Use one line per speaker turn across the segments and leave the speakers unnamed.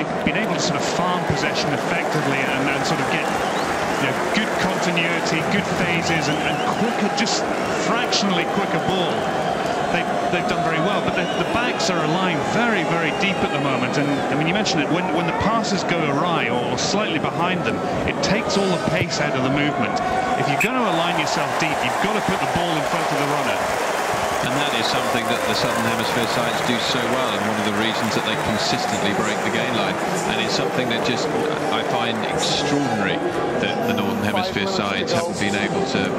they've been able to sort of farm possession effectively and sort of get good continuity, good phases, and quicker, just fractionally quicker ball. They've done very well, but the backs are aligned very, very deep at the moment. And I mean, you mentioned it, when the passes go awry or slightly behind them, it takes all the pace out of the movement. If you're going to align yourself deep, you've got to put the ball in front of the runner.
And that is something that the Southern Hemisphere sides do so well, and one of the reasons that they consistently break the gain line. And it's something that just I find extraordinary that the Northern Hemisphere sides haven't been able to.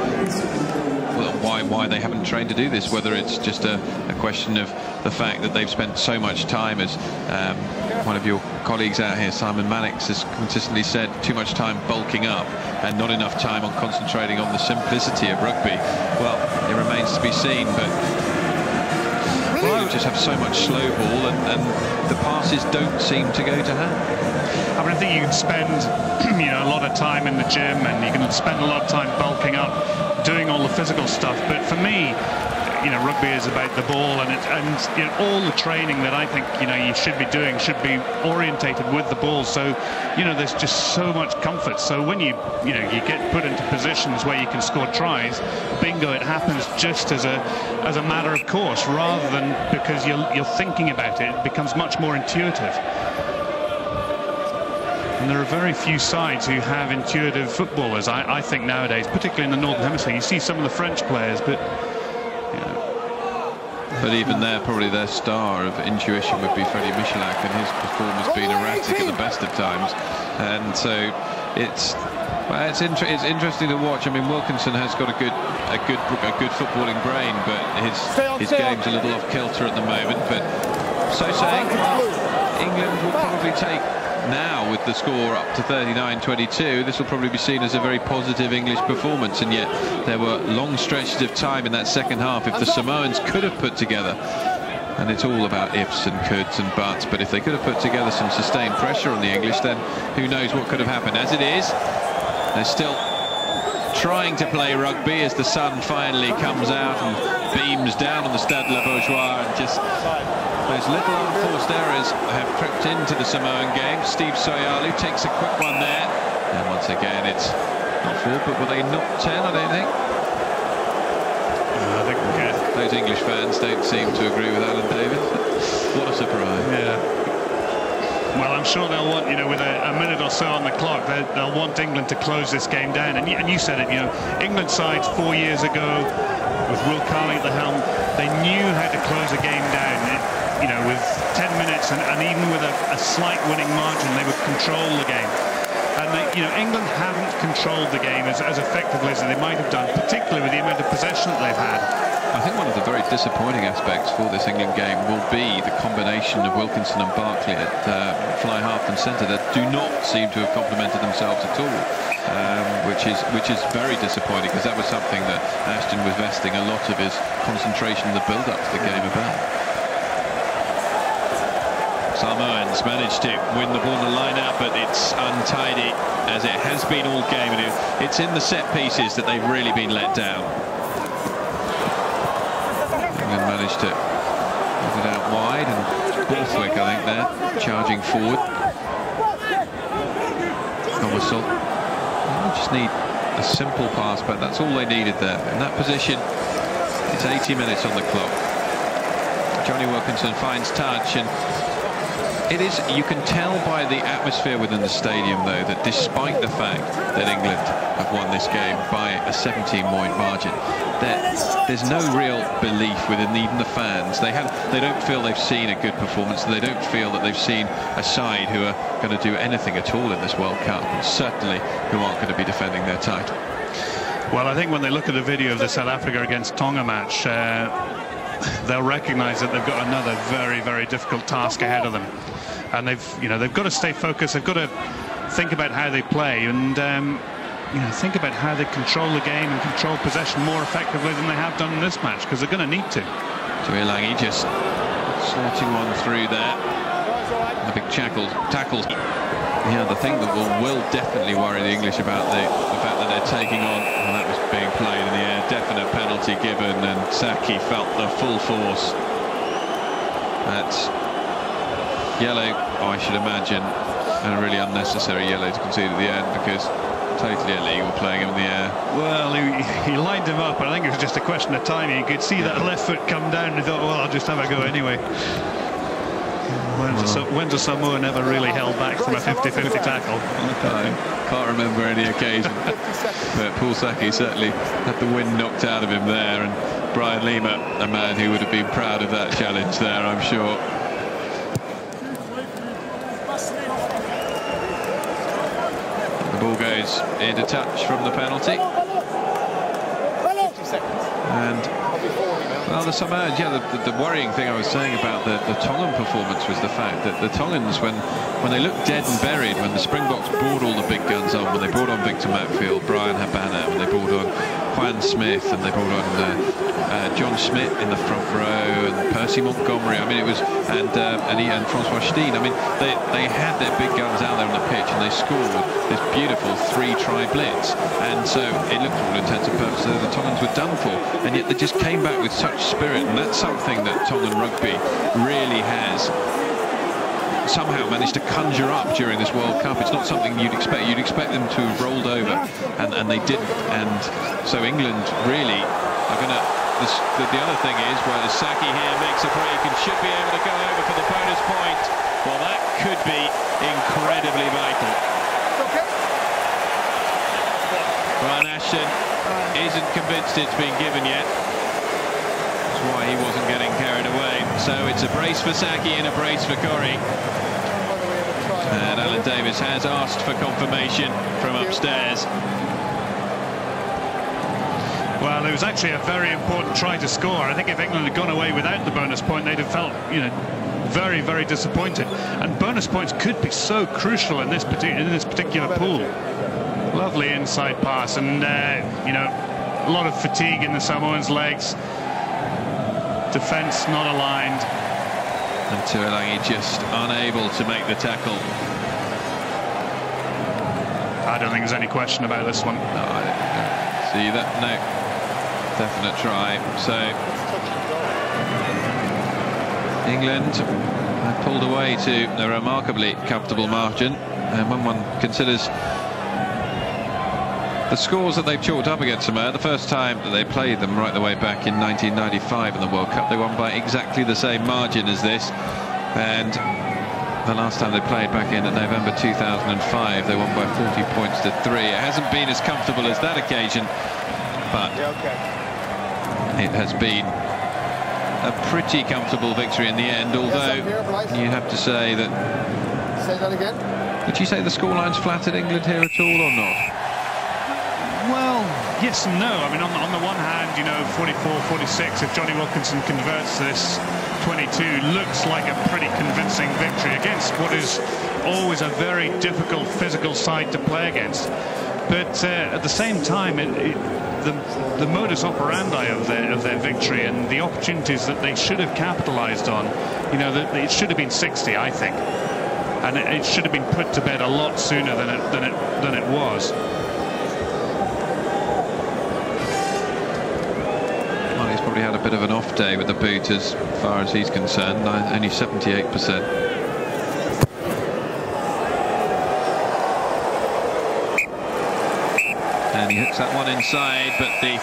Well, why they haven't trained to do this, whether it's just a question of the fact that they've spent so much time, as one of your colleagues out here, Simon Mannix, has consistently said, too much time bulking up and not enough time on concentrating on the simplicity of rugby. Well, it remains to be seen, but you just have so much slow ball and the passes don't seem to go to hand.
I mean, I think you can spend a lot of time in the gym and you can spend a lot of time bulking up, doing all the physical stuff, but for me, rugby is about the ball, and all the training that I think you should be doing should be orientated with the ball. So there's just so much comfort. So when you get put into positions where you can score tries, bingo, it happens just as a matter of course, rather than because you're thinking about it. It becomes much more intuitive. And there are very few sides who have intuitive footballers, I think, nowadays, particularly in the Northern Hemisphere. You see some of the French players, but
But even there, probably their star of intuition would be Freddie Michalak, and his performance being erratic at the best of times. And so it's interesting to watch. I mean, Wilkinson has got a good footballing brain, but his game's a little off kilter at the moment. But so saying, England will probably take. Now, with the score up to 39-22, this will probably be seen as a very positive English performance, and yet there were long stretches of time in that second half if the Samoans could have put together, and it's all about ifs and coulds and buts, but if they could have put together some sustained pressure on the English, then who knows what could have happened. As it is, they're still trying to play rugby as the sun finally comes out and beams down on the Stade La Beaujoire, and just those little unforced errors have crept into the Samoan game. Steve Soyalu takes a quick one there, and once again it's not 4, but were they not 10? I don't think.
I think
those English fans don't seem to agree with Alan Davis. What a surprise!
Yeah. Well, I'm sure they'll want, with a minute or so on the clock, they'll want England to close this game down. And you said it, England sides 4 years ago, with Will Carling at the helm, they knew how to close a game down. With 10 minutes and even with a slight winning margin, they would control the game. And England haven't controlled the game as effectively as they might have done, particularly with the amount of possession that they've had.
I think one of the very disappointing aspects for this England game will be the combination of Wilkinson and Barkley at fly half and centre that do not seem to have complemented themselves at all, which is very disappointing, because that was something that Ashton was vesting a lot of his concentration in the build-up to the game about. Samoans managed to win the ball in the line-out, but it's untidy, as it has been all game, and it's in the set pieces that they've really been let down. England managed to put it out wide, and Borthwick, I think, there, charging forward. No whistle. They just need a simple pass, but that's all they needed there. In that position, it's 80 minutes on the clock. Johnny Wilkinson finds touch, and it is, you can tell by the atmosphere within the stadium, though, that despite the fact that England have won this game by a 17-point margin, there's no real belief within even the fans. They don't feel they've seen a good performance. They don't feel that they've seen a side who are going to do anything at all in this World Cup, and certainly who aren't going to be defending their title.
Well, I think when they look at the video of the South Africa against Tonga match, they'll recognise that they've got another very, very difficult task ahead of them, and they've got to stay focused. They've got to think about how they play, and think about how they control the game and control possession more effectively than they have done in this match, because they're going to need to.
Tuilangi just sorting one through there. The big tackles. Yeah, the thing that will definitely worry the English about the fact that they're taking on, and that was being played in the air, definite penalty given, and Saki felt the full force. That's yellow, I should imagine, and a really unnecessary yellow to concede at the end, because totally illegal playing him in the air.
Well, he lined him up, and I think it was just a question of timing. You could see that left foot come down, and he thought, well, I'll just have a go anyway. When does Samoa never really held back from a 50-50 tackle?
I can't remember any occasion. But Paul Saki certainly had the wind knocked out of him there, and Brian Lima, a man who would have been proud of that challenge there, I'm sure. The ball goes into touch from the penalty. And well, the Samoans, the worrying thing I was saying about the Tongan performance was the fact that the Tongans, when they looked dead and buried, when the Springboks brought all the big guns on, when they brought on Victor Matfield, Brian Habana, when they brought on Juan Smith, and they brought on John Smith in the front row, and Percy Montgomery, I mean, it was, and Francois Steen, I mean, they had their big guns out there on the pitch, and they scored this beautiful 3-try blitz, and so it looked, for all intents and purposes, the Tongans were done for, and yet they just came back with such spirit, and that's something that Tongan rugby really has somehow managed to conjure up during this World Cup. It's not something you'd expect. You'd expect them to have rolled over, and they didn't. And so England really are going to... The other thing is, well, Saki here makes a break and should be able to go over for the bonus point. Well, that could be incredibly vital. Brian Ashton isn't convinced it's been given yet. That's why he wasn't getting carried away. So it's a brace for Saki and a brace for Corrie. And Alan Davis has asked for confirmation from upstairs.
Well, it was actually a very important try to score. I think if England had gone away without the bonus point, they'd have felt, very, very disappointed. And bonus points could be so crucial in this particular pool. Lovely inside pass, and a lot of fatigue in the Samoans' legs. Defence not aligned.
And Tuilagi just unable to make the tackle.
I don't think there's any question about this one.
No, I don't see that. No. Definite try. So England have pulled away to a remarkably comfortable margin, and when one considers the scores that they've chalked up against Samoa, the first time that they played them right the way back in 1995 in the World Cup, they won by exactly the same margin as this, and the last time they played back in November 2005, they won by 40 points to 3. It hasn't been as comfortable as that occasion, but it has been a pretty comfortable victory in the end, although you have to say that...
Say that again?
Would you say the scoreline's flattered England here at all, or not?
Well, yes and no. I mean, on the one hand, 44-46, if Johnny Wilkinson converts this 22, looks like a pretty convincing victory against what is always a very difficult physical side to play against. But at the same time, the modus operandi of their victory and the opportunities that they should have capitalised on, it should have been 60, I think, and it should have been put to bed a lot sooner than it was.
Well, he's probably had a bit of an off day with the boot as far as he's concerned. Only 78%. And he hooks that one inside, but the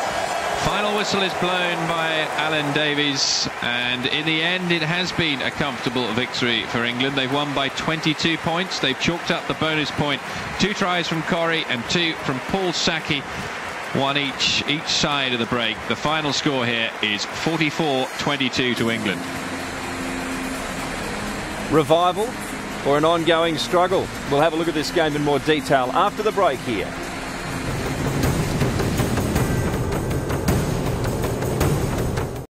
final whistle is blown by Alan Davies, and in the end it has been a comfortable victory for England. They've won by 22 points. They've chalked up the bonus point. 2 tries from Corrie and 2 from Paul Saki, 1 each side of the break. The final score here is 44-22 to England.
Revival or an ongoing struggle? We'll have a look at this game in more detail after the break here